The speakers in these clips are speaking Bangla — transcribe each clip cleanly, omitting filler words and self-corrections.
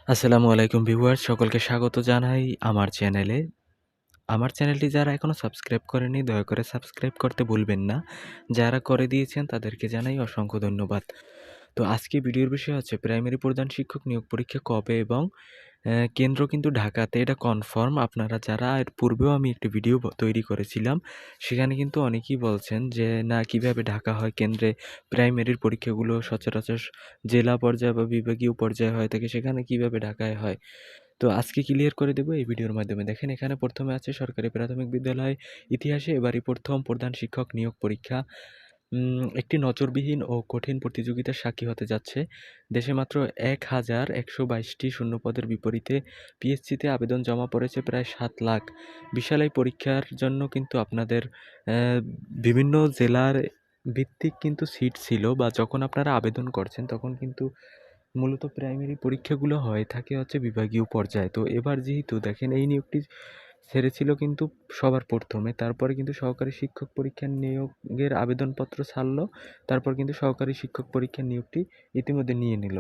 আসসালামু আলাইকুম ভিউয়ার্স, সকলকে স্বাগত জানাই আমার চ্যানেলে। আমার চ্যানেলটি যারা এখনও সাবস্ক্রাইব করেনি দয়া করে সাবস্ক্রাইব করতে ভুলবেন না। যারা করে দিয়েছেন তাদেরকে জানাই অসংখ্য ধন্যবাদ। তো আজকে ভিডিওর বিষয় হচ্ছে প্রাইমারি প্রধান শিক্ষক নিয়োগ পরীক্ষা কবে এবং কেন্দ্র কিন্তু ঢাকাতে, এটা কনফার্ম। আপনারা যারা এর পূর্বেও আমি একটি ভিডিও তৈরি করেছিলাম, সেখানে কিন্তু অনেকেই বলছেন যে না, কিভাবে ঢাকা হয়, কেন্দ্রে প্রাইমারির পরীক্ষাগুলো সচরাচর জেলা পর্যায়ে বা বিভাগীয় পর্যায়ে হয়ে থাকে, সেখানে কিভাবে ঢাকায় হয়। তো আজকে ক্লিয়ার করে দেব এই ভিডিওর মাধ্যমে। দেখেন, এখানে প্রথমে আছে সরকারি প্রাথমিক বিদ্যালয় ইতিহাসে এবারই প্রথম প্রধান শিক্ষক নিয়োগ পরীক্ষা। একটি নজরবিহীন ও কঠিন প্রতিযোগিতার সাক্ষী হতে যাচ্ছে। দেশে মাত্র ১,১২২টি শূন্যপদের বিপরীতে পিএসসিতে আবেদন জমা পড়েছে প্রায় ৭ লাখ। বিশাল এই পরীক্ষার জন্য কিন্তু আপনাদের বিভিন্ন জেলার ভিত্তিক কিন্তু সিট ছিল, বা যখন আপনারা আবেদন করছেন তখন কিন্তু মূলত প্রাইমারি পরীক্ষাগুলো হয়ে থাকে হচ্ছে বিভাগীয় পর্যায়ে। তো এবার যেহেতু দেখেন এই নিয়োগটি ছেড়েছিল কিন্তু সবার প্রথমে, তারপরে কিন্তু সহকারী শিক্ষক পরীক্ষার নিয়োগের আবেদনপত্র ছাড়লো, তারপর কিন্তু সহকারী শিক্ষক পরীক্ষার নিয়োগটি ইতিমধ্যে নিয়ে নিল।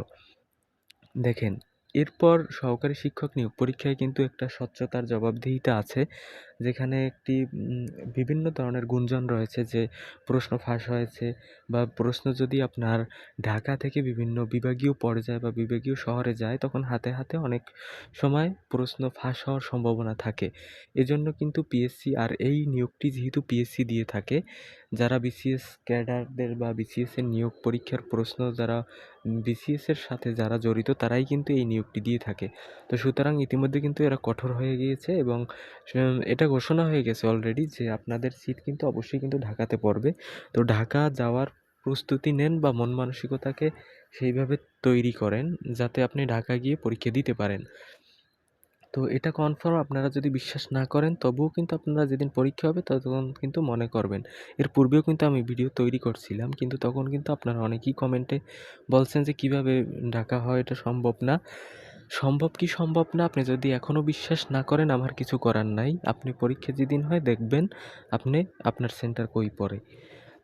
দেখেন, এরপর সহকারী শিক্ষক নিয়োগ পরীক্ষায় কিন্তু একটা স্বচ্ছতার জবাবদিহিতা আছে, যেখানে একটি বিভিন্ন ধরনের গুঞ্জন রয়েছে যে প্রশ্ন ফাঁস হয়েছে, বা প্রশ্ন যদি আপনার ঢাকা থেকে বিভিন্ন বিভাগীয় পর্যায়ে বা বিভাগীয় শহরে যায়, তখন হাতে হাতে অনেক সময় প্রশ্ন ফাঁস হওয়ার সম্ভাবনা থাকে। এজন্য কিন্তু পিএসসি, আর এই নিয়োগটি যেহেতু পিএসসি দিয়ে থাকে, যারা বিসিএস ক্যাডারদের বা বিসিএস এর নিয়োগ পরীক্ষার প্রশ্ন যারা বিসিএস এর সাথে যারা জড়িত, তারাই কিন্তু এই নিয়োগটি দিয়ে থাকে। তো সুতরাং ইতিমধ্যে কিন্তু এরা কঠোর হয়ে গিয়েছে, এবং এটা ঘোষণা হয়ে গেছে অলরেডি যে আপনাদের সিট কিন্তু অবশ্যই কিন্তু ঢাকাতে পড়বে। তো ঢাকা যাওয়ার প্রস্তুতি নেন, বা মন মানসিকতাকে সেইভাবে তৈরি করেন যাতে আপনি ঢাকা গিয়ে পরীক্ষা দিতে পারেন। তো এটা কনফার্ম। আপনারা যদি বিশ্বাস না করেন তবুও কিন্তু আপনারা যেদিন পরীক্ষা হবে তখন কিন্তু মনে করবেন। এর পূর্বেও কিন্তু আমি ভিডিও তৈরি করছিলাম, কিন্তু তখন কিন্তু আপনারা অনেকেই কমেন্টে বলছেন যে কিভাবে ঢাকা হয়, এটা সম্ভব না। সম্ভব কি সম্ভব না, আপনি যদি এখনও বিশ্বাস না করেন আমার কিছু করার নাই। আপনি পরীক্ষা যেদিন হয় দেখবেন আপনি আপনার সেন্টার কই পড়ে।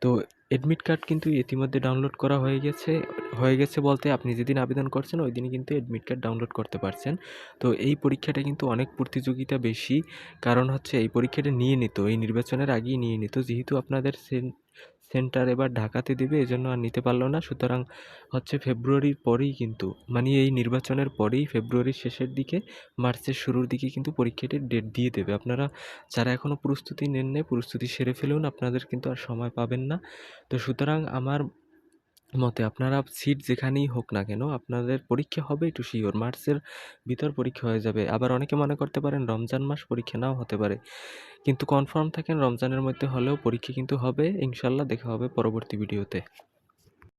তো এডমিট কার্ড কিন্তু ইতিমধ্যে ডাউনলোড করা হয়ে গেছে বলতে আপনি যেদিন আবেদন করছেন ওই দিনই কিন্তু এডমিট কার্ড ডাউনলোড করতে পারছেন। তো এই পরীক্ষাটা কিন্তু অনেক প্রতিযোগিতা বেশি, কারণ হচ্ছে এই পরীক্ষাটা নিয়ে নিত, এই নির্বাচনের আগেই নিয়ে নিত। যেহেতু আপনাদের সেন্টার এবার ঢাকাতে দেবে, এজন্য আর নিতে পারলো না। সুতরাং হচ্ছে ফেব্রুয়ারির পরেই কিন্তু, মানে এই নির্বাচনের পরেই ফেব্রুয়ারির শেষের দিকে, মার্চের শুরুর দিকে কিন্তু পরীক্ষাটির ডেট দিয়ে দেবে। আপনারা যারা এখনও প্রস্তুতি নেন নাই, প্রস্তুতি সেরে ফেলুন, আপনাদের কিন্তু আর সময় পাবেন না। তো সুতরাং আমার মতে আপনারা সিট যেখানেই হোক না কেন, আপনাদের পরীক্ষা হবে, একটু শিওর মার্চের ভিতর পরীক্ষা হয়ে যাবে। আবার অনেকে মনে করতে পারেন রমজান মাস পরীক্ষা নাও হতে পারে, কিন্তু কনফার্ম থাকেন রমজানের মধ্যে হলেও পরীক্ষা কিন্তু হবে ইনশাল্লাহ। দেখা হবে পরবর্তী ভিডিওতে।